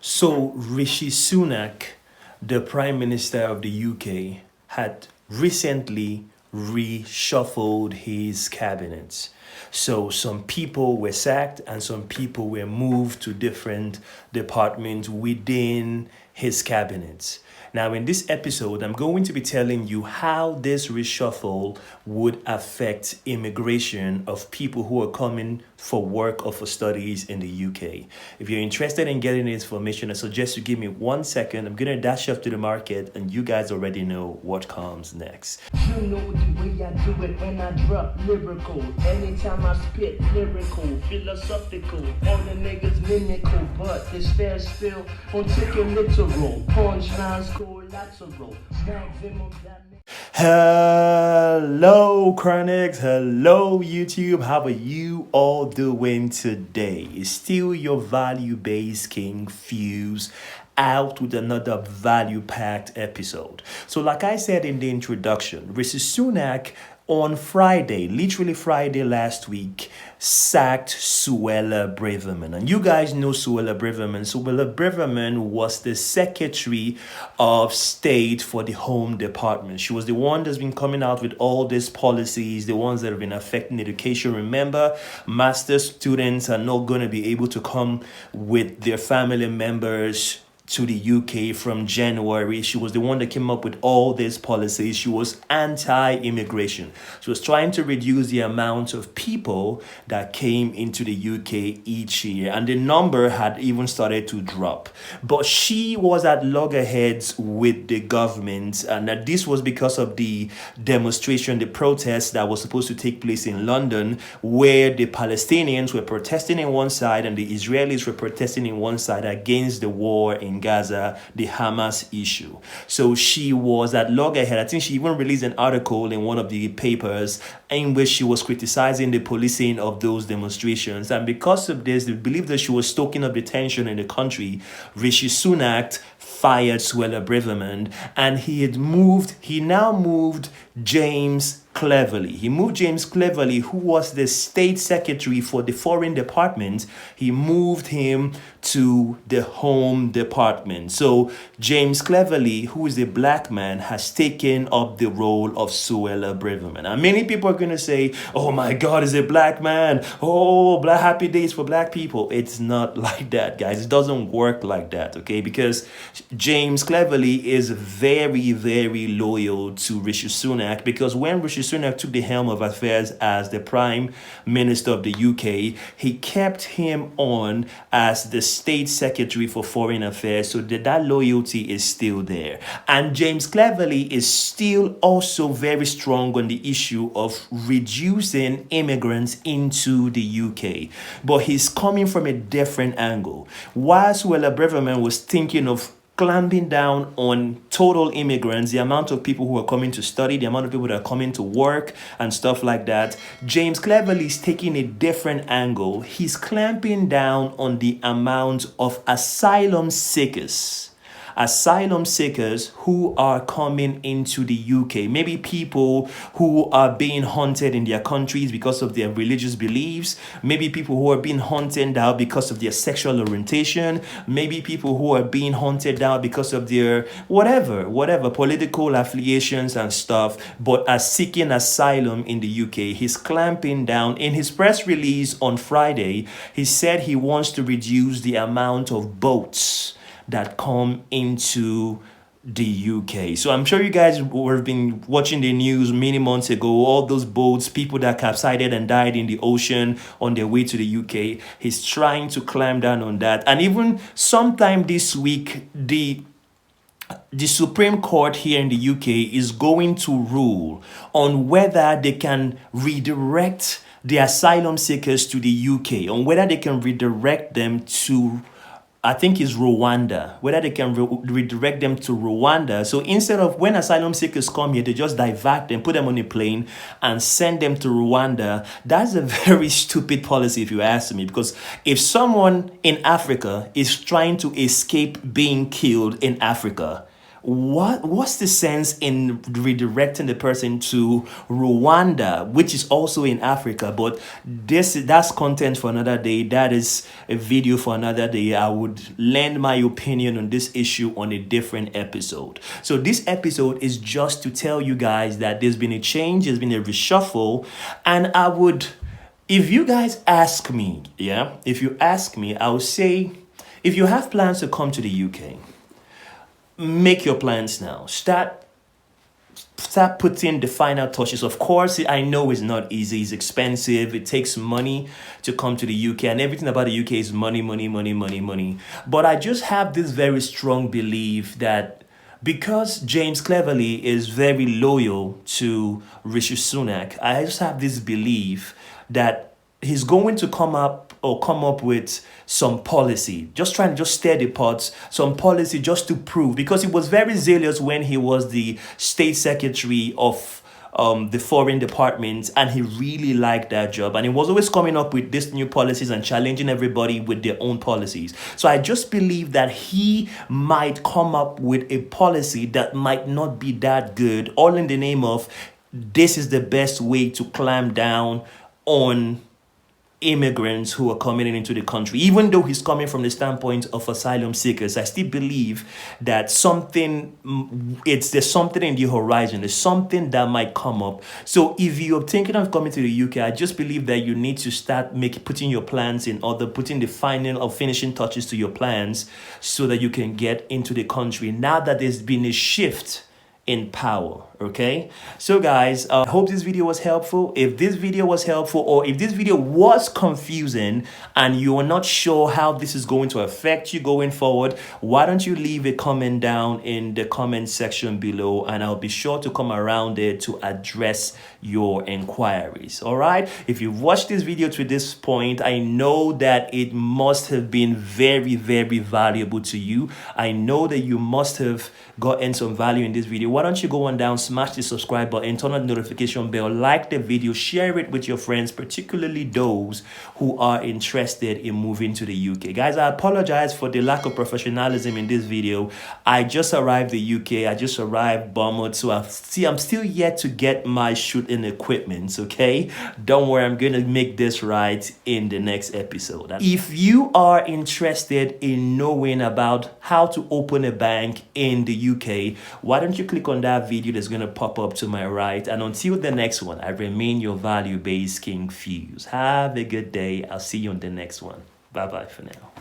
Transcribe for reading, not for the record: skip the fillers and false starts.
So, Rishi Sunak, the Prime Minister of the UK, had recently reshuffled his cabinet. So, some people were sacked and some people were moved to different departments within his cabinet. Now, in this episode, I'm going to be telling you how this reshuffle would affect immigration of people who are coming for work or for studies in the UK. If you're interested in getting the information, I suggest you give me 1 second. I'm going to dash off to the market, and you guys already know what comes next. You know the way I do it when I drop lyrical. Anytime I spit lyrical, philosophical. All the niggas mimical, but this fair still on taking literal. Punchlines collateral. Maximum damage. Hello, Chronicles. Hello, YouTube. How are you all doing today? It's still your value-based King Fuse out with another value-packed episode. So, like I said in the introduction, Rishi Sunak on Friday, literally Friday last week, sacked Suella Braverman. And you guys know Suella Braverman. Suella Braverman was the Secretary of State for the Home Department. She was the one that's been coming out with all these policies, the ones that have been affecting education. Remember, master's students are not going to be able to come with their family members to the UK from January. She was the one that came up with all these policies. She was anti-immigration. She was trying to reduce the amount of people that came into the UK each year, and the number had even started to drop. But she was at loggerheads with the government, and that this was because of the demonstration, the protest that was supposed to take place in London, where the Palestinians were protesting in one side and the Israelis were protesting in one side against the war in Gaza, the Hamas issue. So she was at loggerhead. I think she even released an article in one of the papers in which she was criticizing the policing of those demonstrations. And because of this, they believe that she was stoking up the tension in the country. Rishi Sunak fired Suella Braverman, and he now moved James Cleverly. He moved James Cleverly, who was the state secretary for the foreign department. He moved him to the home department. So James Cleverly, who is a black man, has taken up the role of Suella Braverman. And many people are going to say, oh my God, is a black man. Oh, black happy days for black people. It's not like that, guys. It doesn't work like that, okay? Because James Cleverly is very, very loyal to Rishi Sunak, because when Rishi Sunak took the helm of affairs as the Prime Minister of the UK, he kept him on as the State Secretary for Foreign Affairs, so that loyalty is still there. And James Cleverly is still also very strong on the issue of reducing immigrants into the UK, but he's coming from a different angle. While Suella Braverman was thinking of clamping down on total immigrants, the amount of people who are coming to study, the amount of people that are coming to work and stuff like that, James Cleverly is taking a different angle. He's clamping down on the amount of asylum seekers who are coming into the UK. Maybe people who are being hunted in their countries because of their religious beliefs. Maybe people who are being hunted down because of their sexual orientation. Maybe people who are being hunted down because of their whatever political affiliations and stuff, but are seeking asylum in the UK. He's clamping down. In his press release on Friday, he said he wants to reduce the amount of boats that come into the UK. So I'm sure you guys have been watching the news many months ago, all those boats, people that capsized and died in the ocean on their way to the UK. He's trying to clamp down on that. And even sometime this week, the Supreme Court here in the UK is going to rule on whether they can redirect the asylum seekers to the UK, on whether they can redirect them to, I think it's Rwanda, whether they can redirect them to Rwanda. So instead of when asylum seekers come here, they just divert them, put them on a plane and send them to Rwanda. That's a very stupid policy if you ask me, because if someone in Africa is trying to escape being killed in Africa, what's the sense in redirecting the person to Rwanda, which is also in Africa? But that's content for another day. That is a video for another day. I would lend my opinion on this issue on a different episode. So this episode is just to tell you guys that there's been a change, there's been a reshuffle, and I would, if you guys ask me, if you ask me, I would say, if you have plans to come to the UK, make your plans now. Start putting the final touches. Of course, I know it's not easy. It's expensive. It takes money to come to the UK, and everything about the UK is money, money, money, money, money. But I just have this very strong belief that because James Cleverly is very loyal to Rishi Sunak, I just have this belief that he's going to come up with some policy, just trying to just stir the pots, some policy just to prove, because he was very zealous when he was the state secretary of the foreign department, and he really liked that job, and he was always coming up with these new policies and challenging everybody with their own policies. So I just believe that he might come up with a policy that might not be that good, all in the name of this is the best way to clamp down on immigrants who are coming into the country. Even though he's coming from the standpoint of asylum seekers, I still believe that there's something in the horizon. There's something that might come up. So if you're thinking of coming to the UK, I just believe that you need to start putting your plans in order, putting the final or finishing touches to your plans so that you can get into the country now that there's been a shift in power. Okay, so guys, I hope this video was helpful. If this video was helpful, or if this video was confusing and you are not sure how this is going to affect you going forward, why don't you leave a comment down in the comment section below, and I'll be sure to come around there to address your inquiries. All right, if you've watched this video to this point, I know that it must have been very, very valuable to you. I know that you must have gotten some value in this video. Why don't you go on down, smash the subscribe button, turn on the notification bell, like the video, share it with your friends, particularly those who are interested in moving to the UK. Guys, I apologize for the lack of professionalism in this video. I just arrived the UK. I just arrived Bournemouth, so I'm still yet to get my shooting equipment. Okay, don't worry, I'm gonna make this right in the next episode. If you are interested in knowing about how to open a bank in the UK, why don't you click on that video that's going to pop up to my right. And until the next one, I remain your value-based King Fuse. Have a good day. I'll see you on the next one. Bye bye for now.